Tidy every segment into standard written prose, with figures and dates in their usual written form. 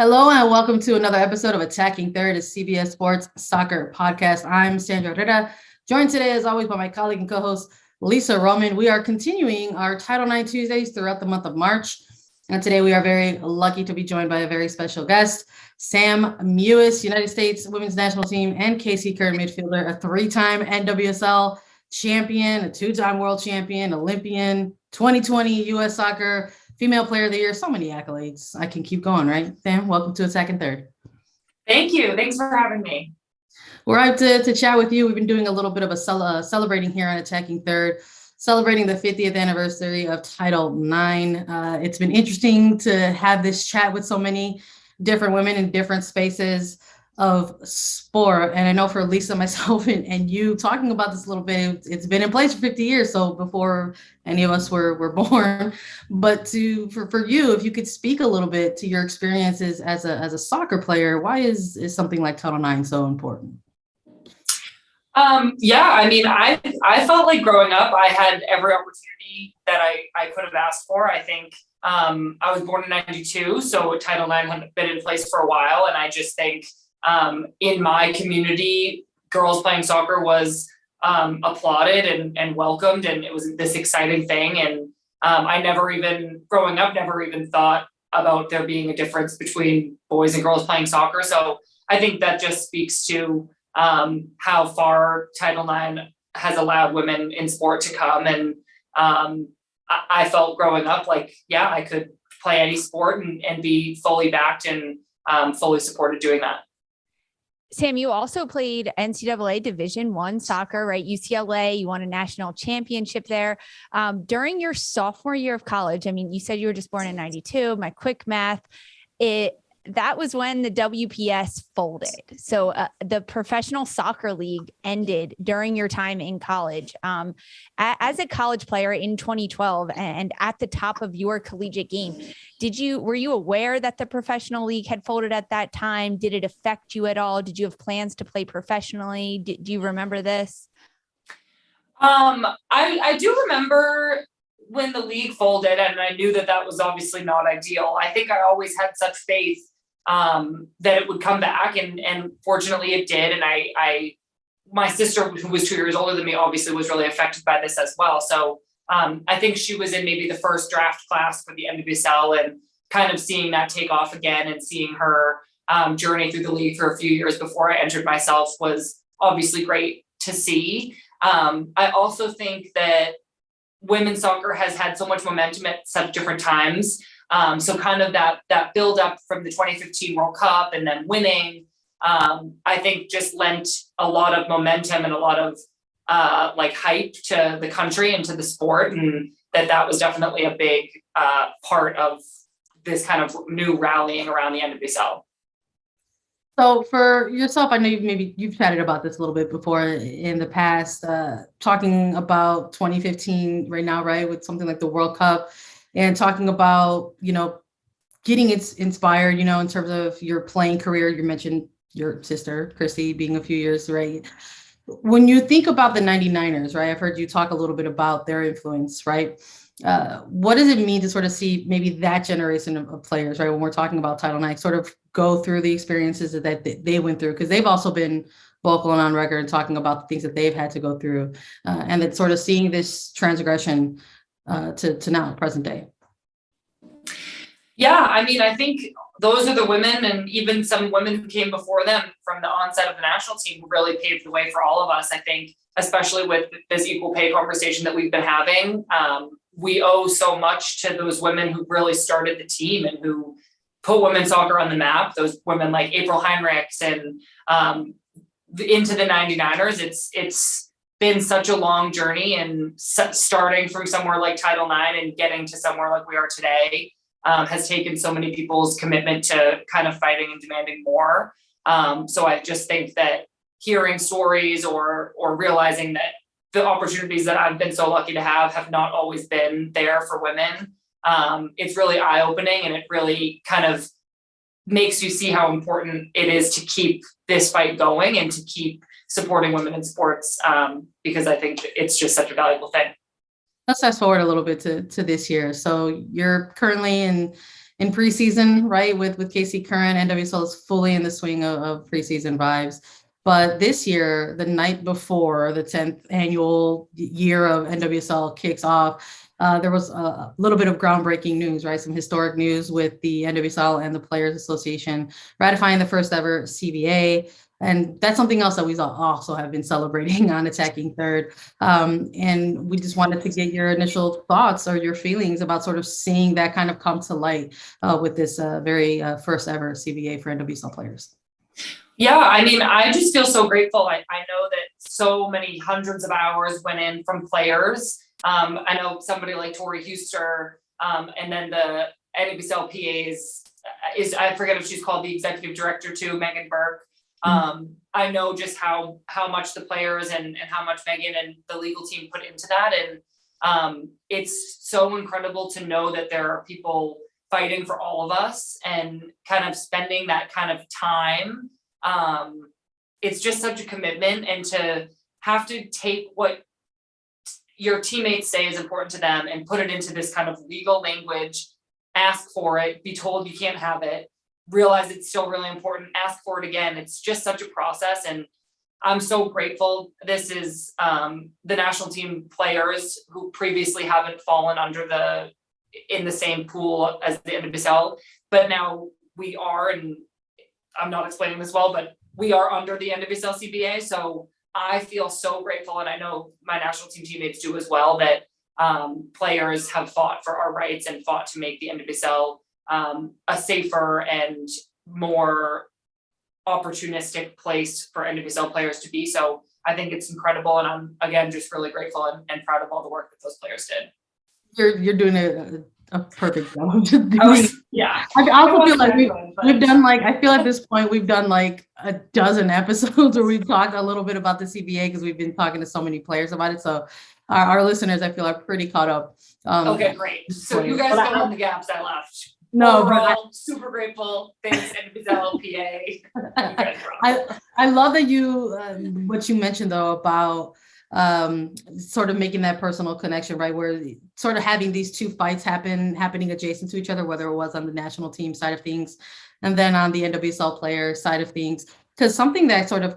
Hello and welcome to another episode of Attacking Third, a CBS Sports soccer podcast. I'm Sandra and Herrera, joined today as always by my colleague and co-host Lisa Roman. We are continuing our Title IX Tuesdays throughout the month of March. And today we are very lucky to be joined by a very special guest, Sam Mewis, United States Women's National Team and KC Current midfielder, a three-time NWSL champion, a two-time world champion, Olympian, 2020 U.S. Soccer Female Player of the Year, so many accolades. I can keep going, right? Sam, welcome to Attacking Third. Thank you. Thanks for having me. We're out to chat with you. We've been doing a little bit of a celebrating here on Attacking Third, celebrating the 50th anniversary of Title IX. It's been interesting to have this chat with so many different women in different spaces of sport. And I know for Lisa, myself, and you talking about this a little bit, it's been in place for 50 years. So before any of us were born, but for you, if you could speak a little bit to your experiences as a soccer player, why is something like Title IX so important? I felt like growing up, I had every opportunity that I could have asked for. I think I was born in 92, so Title IX had been in place for a while. And I just think in my community, girls playing soccer was applauded and welcomed, and it was this exciting thing. And I growing up, never even thought about there being a difference between boys and girls playing soccer. So I think that just speaks to how far Title IX has allowed women in sport to come. And I felt growing up like, yeah, I could play any sport and be fully backed and fully supported doing that. Sam, you also played NCAA Division I soccer, right? UCLA, you won a national championship there. During your sophomore year of college, I mean, you said you were just born in 92, my quick math, that was when the WPS folded. So the professional soccer league ended during your time in college. As a college player in 2012 and at the top of your collegiate game, were you aware that the professional league had folded at that time? Did it affect you at all? Did you have plans to play professionally? Do you remember this? I do remember when the league folded, and I knew that was obviously not ideal. I think I always had such faith that it would come back, and fortunately it did. And my sister, who was 2 years older than me, obviously was really affected by this as well. So I think she was in maybe the first draft class for the NWSL, and kind of seeing that take off again and seeing her journey through the league for a few years before I entered myself was obviously great to see. I also think that women's soccer has had so much momentum at such different times. So kind of that build up from the 2015 World Cup and then winning, I think just lent a lot of momentum and a lot of hype to the country and to the sport. And that was definitely a big part of this kind of new rallying around the NWSL. So for yourself, I know you've chatted about this a little bit before in the past, talking about 2015 right now, right, with something like the World Cup, and talking about, getting inspired, in terms of your playing career. You mentioned your sister, Chrissy, being a few years, right? When you think about the 99ers, right, I've heard you talk a little bit about their influence, right? What does it mean to sort of see maybe that generation of players, right, when we're talking about Title IX, sort of go through the experiences that they went through? Because they've also been vocal and on record and talking about the things that they've had to go through, and that sort of seeing this transgression to now, present day. Yeah, I mean, I think those are the women, and even some women who came before them from the onset of the national team, who really paved the way for all of us. I think, especially with this equal pay conversation that we've been having, we owe so much to those women who really started the team and who put women's soccer on the map. Those women like April Heinrichs and into the 99ers. It's been such a long journey, and starting from somewhere like Title IX and getting to somewhere like we are today has taken so many people's commitment to kind of fighting and demanding more. So I just think that hearing stories or realizing that the opportunities that I've been so lucky to have not always been there for women, it's really eye-opening, and it really kind of makes you see how important it is to keep this fight going and to keep supporting women in sports, because I think it's just such a valuable thing. Let's fast forward a little bit to this year. So you're currently in in preseason, right? With Casey Curran, NWSL is fully in the swing of preseason vibes. But this year, the night before the 10th annual year of NWSL kicks off, there was a little bit of groundbreaking news, right? Some historic news with the NWSL and the Players Association ratifying the first ever CBA. And that's something else that we also have been celebrating on Attacking Third. And we just wanted to get your initial thoughts or your feelings about sort of seeing that kind of come to light with this very first ever CBA for NWSL players. Yeah, I mean, I just feel so grateful. I know that so many hundreds of hours went in from players. I know somebody like Tori Huster, and then the NWSL PAs I forget if she's called the executive director too, Megan Burke. I know just how much the players and how much Megan and the legal team put into that. And it's so incredible to know that there are people fighting for all of us and kind of spending that kind of time. It's just such a commitment, and to have to take what your teammates say is important to them and put it into this kind of legal language, ask for it, be told you can't have it, realize it's still really important, ask for it again. It's just such a process, and I'm so grateful. This is the national team players who previously haven't fallen in the same pool as the NWSL, but now we are, and I'm not explaining this well, but we are under the NWSL CBA. So I feel so grateful, and I know my national team teammates do as well, that players have fought for our rights and fought to make the NWSL a safer and more opportunistic place for NWSL players to be. So I think it's incredible, and I'm again just really grateful and proud of all the work that those players did. You're doing a perfect job. Yeah. I also feel like we've done, like, I feel at this point we've done like a dozen episodes where we've talked a little bit about the CBA because we've been talking to so many players about it. So our listeners, I feel, are pretty caught up. Okay, great. So you guys fill in the gaps I left. No, overall, super grateful. Thanks, NWSL PA. I love that you what you mentioned though about sort of making that personal connection, right? Where sort of having these two fights happening adjacent to each other, whether it was on the national team side of things and then on the NWSL player side of things. Because something that sort of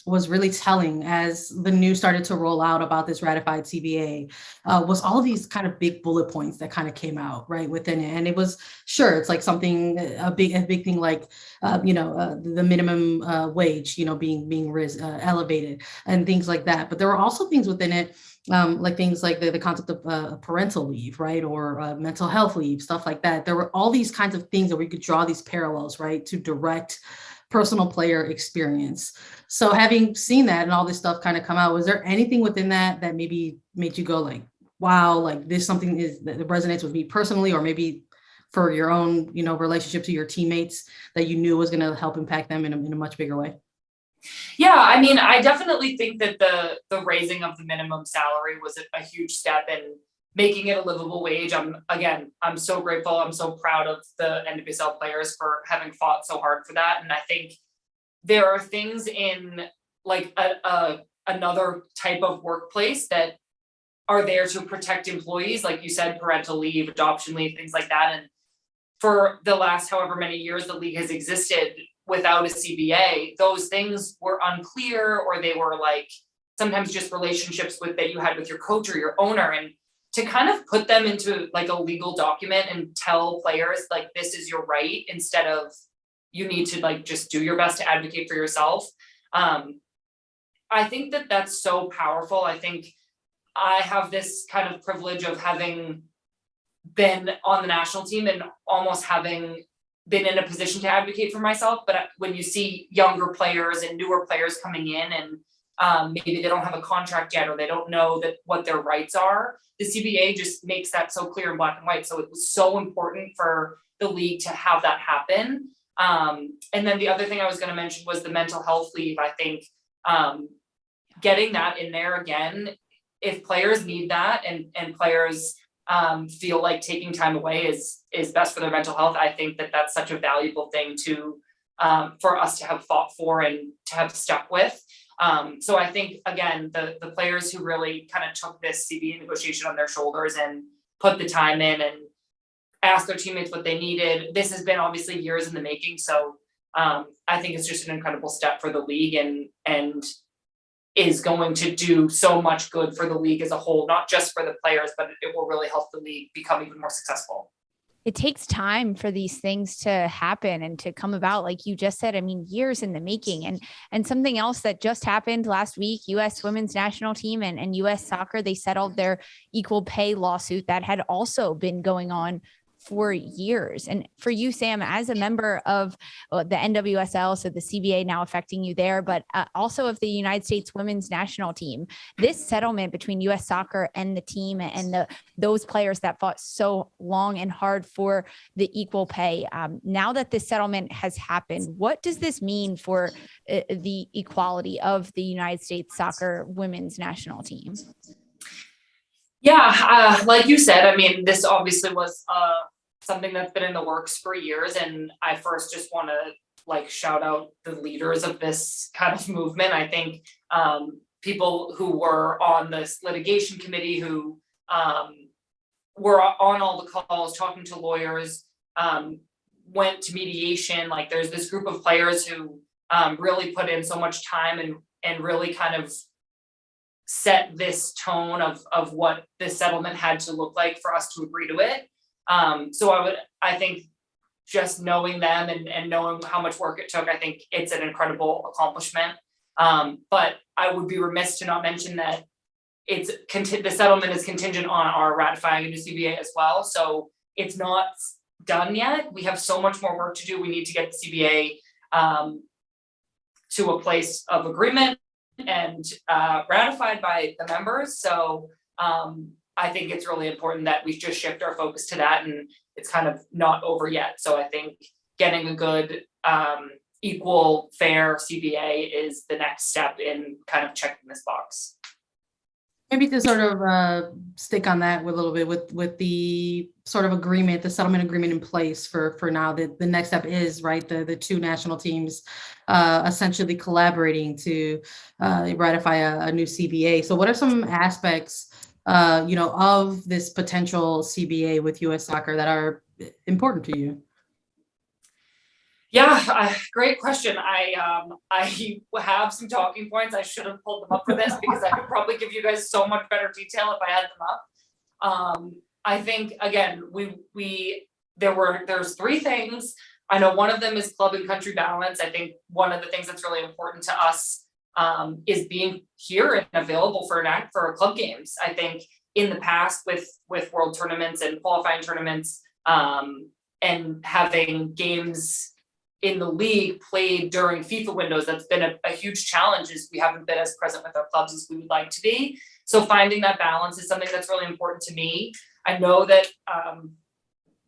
was really telling as the news started to roll out about this ratified CBA was all these kind of big bullet points that kind of came out right within it. And it was, sure, it's like something, a big thing like, the minimum wage, being elevated and things like that. But there were also things within it, like things like the concept of parental leave, right? Or mental health leave, stuff like that. There were all these kinds of things that we could draw these parallels, right, to direct personal player experience. So having seen that and all this stuff kind of come out, was there anything within that maybe made you go like, wow, like this something that resonates with me personally, or maybe for your own, relationship to your teammates that you knew was going to help impact them in a much bigger way? Yeah, I mean, I definitely think that the raising of the minimum salary was a huge step in making it a livable wage. I'm so grateful. I'm so proud of the NWSL players for having fought so hard for that. And I think there are things in like another type of workplace that are there to protect employees, like you said, parental leave, adoption leave, things like that. And for the last however many years the league has existed without a CBA, those things were unclear, or they were like sometimes just relationships that you had with your coach or your owner. And to kind of put them into like a legal document and tell players like, this is your right, instead of you need to like just do your best to advocate for yourself. I think that that's so powerful. I think I have this kind of privilege of having been on the national team and almost having been in a position to advocate for myself. But when you see younger players and newer players coming in and maybe they don't have a contract yet, or they don't know what their rights are, the CBA just makes that so clear in black and white. So it was so important for the league to have that happen. And then the other thing I was going to mention was the mental health leave. I think getting that in there again, if players need that and players feel like taking time away is best for their mental health, I think that that's such a valuable thing for us to have fought for and to have stuck with. So I think, again, the players who really kind of took this CBA negotiation on their shoulders and put the time in and ask their teammates what they needed. This has been obviously years in the making. So I think it's just an incredible step for the league and is going to do so much good for the league as a whole, not just for the players, but it will really help the league become even more successful. It takes time for these things to happen and to come about. Like you just said, I mean, years in the making. And something else that just happened last week, US women's national team and US soccer, they settled their equal pay lawsuit that had also been going on for years. And for you, Sam, as a member of the NWSL, so the CBA now affecting you there, but also of the United States women's national team, this settlement between US soccer and the team and those players that fought so long and hard for the equal pay. Now that this settlement has happened, what does this mean for the equality of the United States soccer women's national team? Yeah, like you said, I mean, this obviously was something that's been in the works for years. And I first just want to shout out the leaders of this kind of movement. I think people who were on this litigation committee, who were on all the calls, talking to lawyers, went to mediation. Like there's this group of players who really put in so much time and really kind of set this tone of what this settlement had to look like for us to agree to it. So I think just knowing them and knowing how much work it took, I think it's an incredible accomplishment. But I would be remiss to not mention that the settlement is contingent on our ratifying a new CBA as well. So it's not done yet. We have so much more work to do. We need to get the CBA to a place of agreement and ratified by the members. So I think it's really important that we just shift our focus to that, and it's kind of not over yet. So I think getting a good, equal, fair CBA is the next step in kind of checking this box. Maybe to sort of stick on that a little bit with the sort of agreement, the settlement agreement in place for now. The next step is, right, the two national teams essentially collaborating to ratify a new CBA. So what are some aspects of this potential CBA with US Soccer that are important to you? Yeah, great question. I have some talking points. I should have pulled them up for this because I could probably give you guys so much better detail if I had them up. I think again, there's three things. I know one of them is club and country balance. I think one of the things that's really important to us is being here and available for club games. I think in the past with world tournaments and qualifying tournaments and having games in the league played during FIFA windows, that's been a huge challenge, is we haven't been as present with our clubs as we would like to be. So finding that balance is something that's really important to me. I know that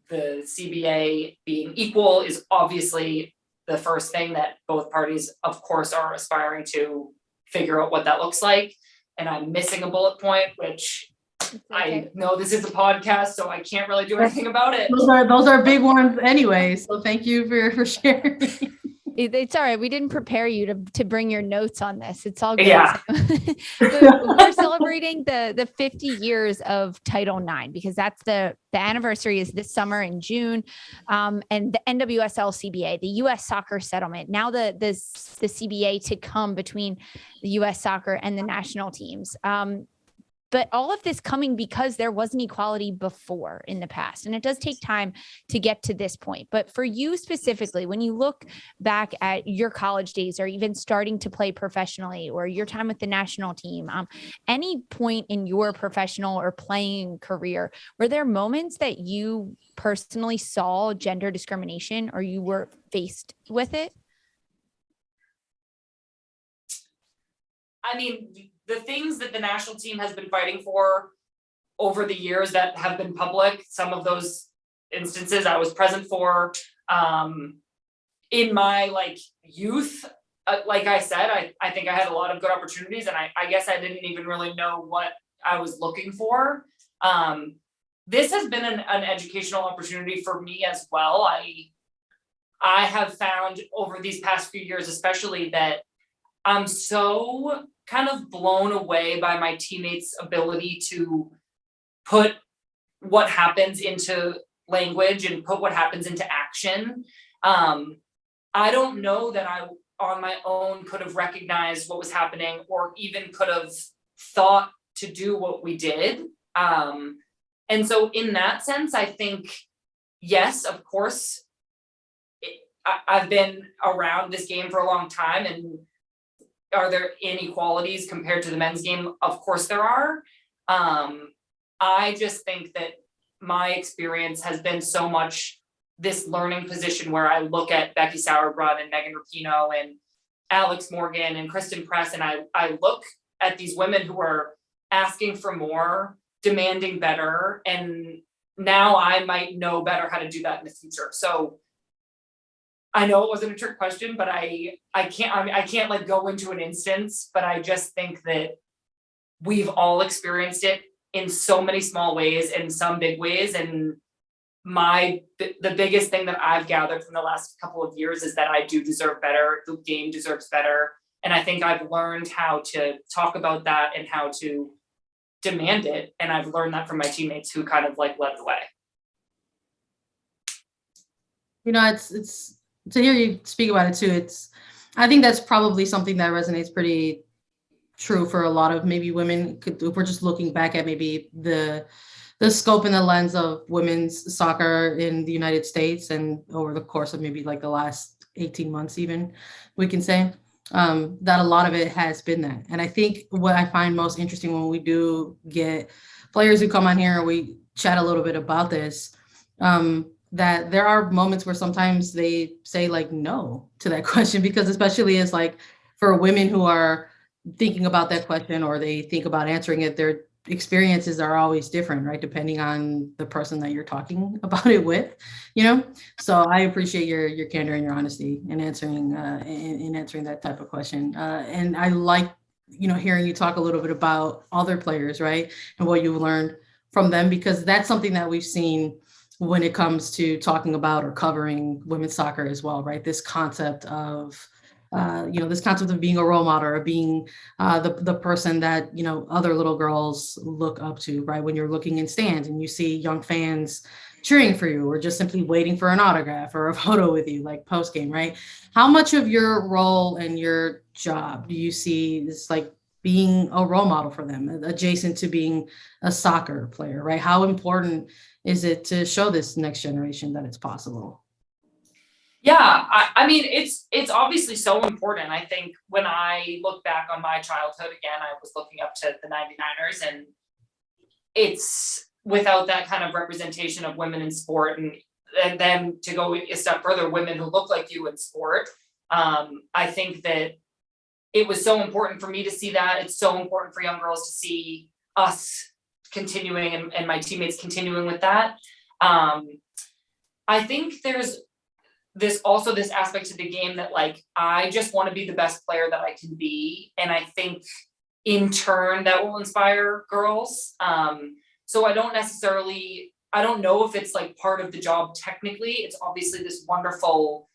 the CBA being equal is obviously the first thing that both parties, of course, are aspiring to figure out what that looks like. And I'm missing a bullet point, which I know this is a podcast, so I can't really do anything about it. Those are big ones anyway. So thank you for sharing. It's all right. We didn't prepare you to bring your notes on this. It's all good. Yeah. We're celebrating the 50 years of Title IX because that's the anniversary is this summer in June. And the NWSL CBA, the US soccer settlement, now the CBA to come between the US soccer and the national teams. But all of this coming because there wasn't equality before in the past. And it does take time to get to this point. But for you specifically, when you look back at your college days or even starting to play professionally or your time with the national team, any point in your professional or playing career, were there moments that you personally saw gender discrimination or you were faced with it? I mean, the things that the national team has been fighting for over the years that have been public, some of those instances I was present for in my youth. Like I said, I think I had a lot of good opportunities, and I guess I didn't even really know what I was looking for. This has been an educational opportunity for me as well. I have found over these past few years, especially, that I'm so kind of blown away by my teammates' ability to put what happens into language and put what happens into action. I don't know that I on my own could have recognized what was happening or even could have thought to do what we did. And so in that sense, I think, yes, of course, I've been around this game for a long time, and are there inequalities compared to the men's game? Of course there are. I just think that my experience has been so much this learning position where I look at Becky Sauerbrunn and Megan Rapinoe and Alex Morgan and Kristen Press, and I look at these women who are asking for more, demanding better, and now I might know better how to do that in the future. So I know it wasn't a trick question, but I can't like go into an instance, but I just think that we've all experienced it in so many small ways and some big ways. And the biggest thing that I've gathered from the last couple of years is that I do deserve better. The game deserves better. And I think I've learned how to talk about that and how to demand it. And I've learned that from my teammates who kind of like led the way. You know, it's to hear you speak about it too. I think that's probably something that resonates pretty true for a lot of maybe women. If we're just looking back at maybe the scope and the lens of women's soccer in the United States and over the course of maybe like the last 18 months, even we can say that a lot of it has been that. And I think what I find most interesting when we do get players who come on here and we chat a little bit about this, that there are moments where sometimes they say like no to that question, because especially as like for women who are thinking about that question or they think about answering it, their experiences are always different, right? Depending on the person that you're talking about it with, you know? So I appreciate your candor and your honesty in answering that type of question. And I like, you know, hearing you talk a little bit about other players, right? And what you've learned from them, because that's something that we've seen when it comes to talking about or covering women's soccer as well, right? This concept of this concept of being a role model or being the person that, you know, other little girls look up to, right? When you're looking in stands and you see young fans cheering for you or just simply waiting for an autograph or a photo with you, like post game, right? How much of your role and your job do you see is like being a role model for them, adjacent to being a soccer player, right? How important is it to show this next generation that it's possible? Yeah, I mean, it's obviously so important. I think when I look back on my childhood, again, I was looking up to the 99ers, and it's without that kind of representation of women in sport, and then to go a step further, women who look like you in sport. I think that it was so important for me to see that. It's so important for young girls to see us continuing and my teammates continuing with that. I think there's this aspect to the game that like I just want to be the best player that I can be, and I think in turn that will inspire girls. So I don't know if it's like part of the job technically. It's obviously this wonderful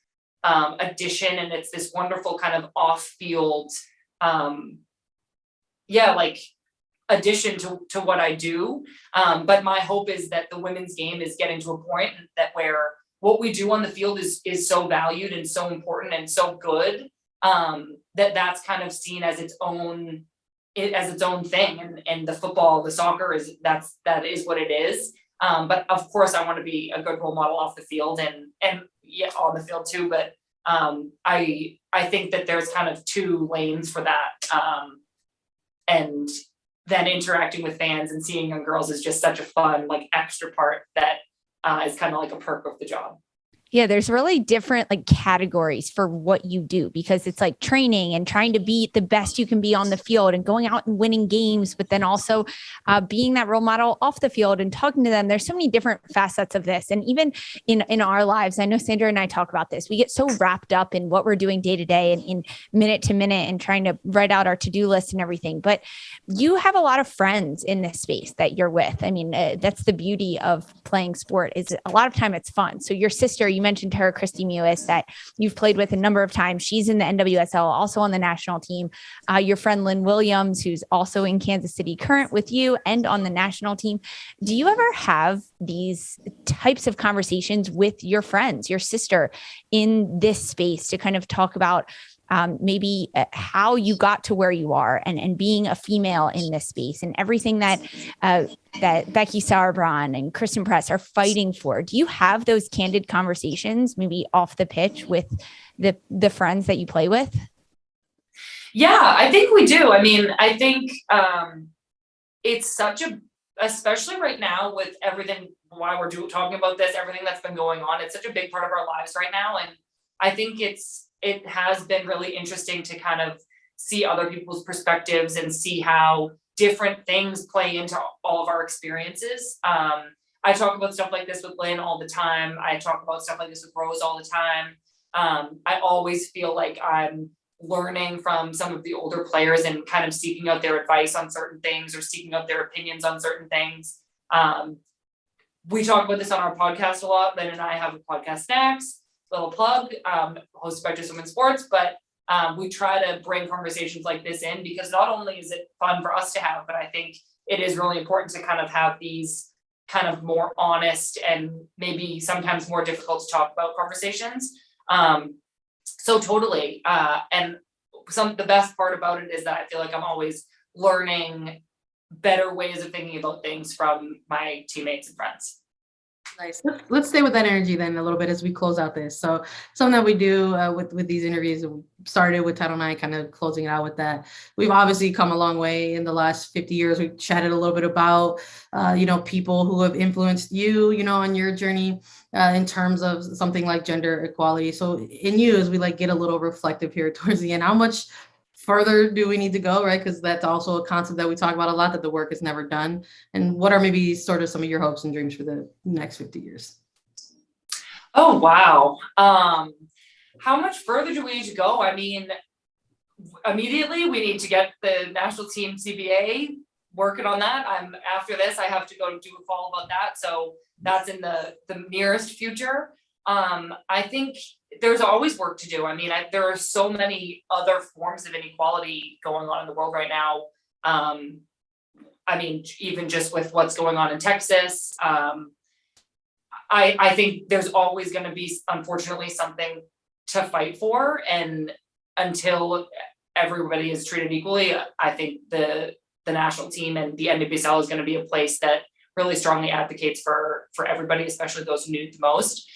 addition, and it's this wonderful kind of off-field addition to what I do. But my hope is that the women's game is getting to a point that where what we do on the field is so valued and so important and so good, that's kind of seen as its own thing. And the football, the soccer that is what it is. But of course I want to be a good role model off the field and yeah, on the field too. But I think that there's kind of two lanes for that. And then interacting with fans and seeing young girls is just such a fun, like extra part that is kind of like a perk of the job. Yeah, there's really different like categories for what you do, because it's like training and trying to be the best you can be on the field and going out and winning games, but then also being that role model off the field and talking to them. There's so many different facets of this. And even in our lives, I know Sandra and I talk about this. We get so wrapped up in what we're doing day to day and in minute to minute and trying to write out our to-do list and everything. But you have a lot of friends in this space that you're with. I mean, that's the beauty of playing sport, is a lot of time it's fun. So your sister, You mentioned her, Christy Mewis, that you've played with a number of times. She's in the NWSL, also on the national team. Your friend Lynn Williams, who's also in Kansas City Current with you and on the national team. Do you ever have these types of conversations with your friends, your sister, in this space to kind of talk about maybe how you got to where you are and being a female in this space and everything that Becky Sauerbrunn and Kristen Press are fighting for? Do you have those candid conversations, maybe off the pitch, with the friends that you play with? Yeah, I think we do. I mean, I think it's especially right now with everything, why we're talking about this, everything that's been going on, it's such a big part of our lives right now. And I think it has been really interesting to kind of see other people's perspectives and see how different things play into all of our experiences. I talk about stuff like this with Lynn all the time. I talk about stuff like this with Rose all the time. I always feel like I'm learning from some of the older players and kind of seeking out their advice on certain things or seeking out their opinions on certain things. We talk about this on our podcast a lot. Lynn and I have a podcast, Snacks, little plug, hosted by USWNT Sports, but we try to bring conversations like this in because not only is it fun for us to have, but I think it is really important to kind of have these kind of more honest and maybe sometimes more difficult to talk about conversations. So totally. And the best part about it is that I feel like I'm always learning better ways of thinking about things from my teammates and friends. Nice. Let's stay with that energy then a little bit as we close out this. So something that we do with these interviews, started with Title IX, kind of closing it out with that. We've obviously come a long way in the last 50 years. We've chatted a little bit about, people who have influenced you, on your journey in terms of something like gender equality. So in you, as we get a little reflective here towards the end, how much further do we need to go, right? Because that's also a concept that we talk about a lot, that the work is never done. And what are maybe sort of some of your hopes and dreams for the next 50 years? Oh, wow. How much further do we need to go? I mean, immediately we need to get the national team CBA working on that. After this, I have to go do a call about that. So that's in the nearest future. I think there's always work to do. I mean, there are so many other forms of inequality going on in the world right now. I mean, even just with what's going on in Texas, I think there's always going to be, unfortunately, something to fight for. And until everybody is treated equally, I think the national team and the NWSL is going to be a place that really strongly advocates for everybody, especially those who need it the most.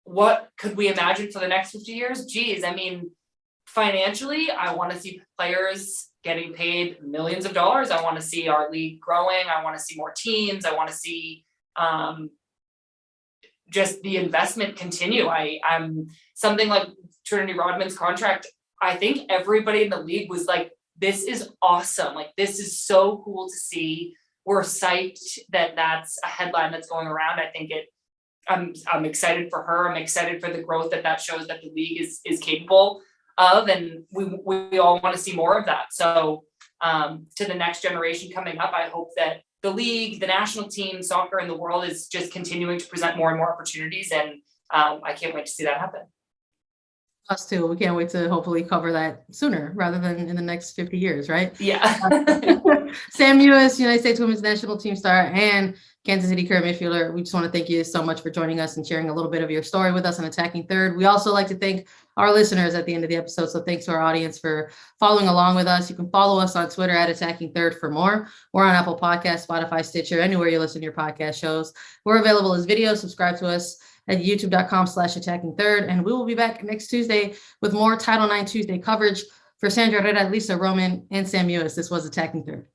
What could we imagine for the next 50 years? Geez, I mean, financially, I want to see players getting paid millions of dollars. I want to see our league growing. I want to see more teams. I want to see just the investment continue. I'm something like Trinity Rodman's contract. I think everybody in the league was like, this is awesome. Like, this is so cool to see. We're psyched that that's a headline that's going around. I think I'm excited for her. I'm excited for the growth that shows that the league is capable of, and we all want to see more of that. So to the next generation coming up, I hope that the league, the national team, soccer in the world is just continuing to present more and more opportunities, and I can't wait to see that happen. Us too. We can't wait to hopefully cover that sooner rather than in the next 50 years, right? Yeah. Sam Mewis, United States Women's National Team star and Kansas City Current midfielder. We just want to thank you so much for joining us and sharing a little bit of your story with us on Attacking Third. We also like to thank our listeners at the end of the episode. So thanks to our audience for following along with us. You can follow us on Twitter at Attacking Third for more. We're on Apple Podcasts, Spotify, Stitcher, anywhere you listen to your podcast shows. We're available as video. Subscribe to us at youtube.com/Attacking Third. And we will be back next Tuesday with more Title IX Tuesday coverage. For Sandra, Herrera, Lisa, Roman, and Sam Mewis, this was Attacking Third.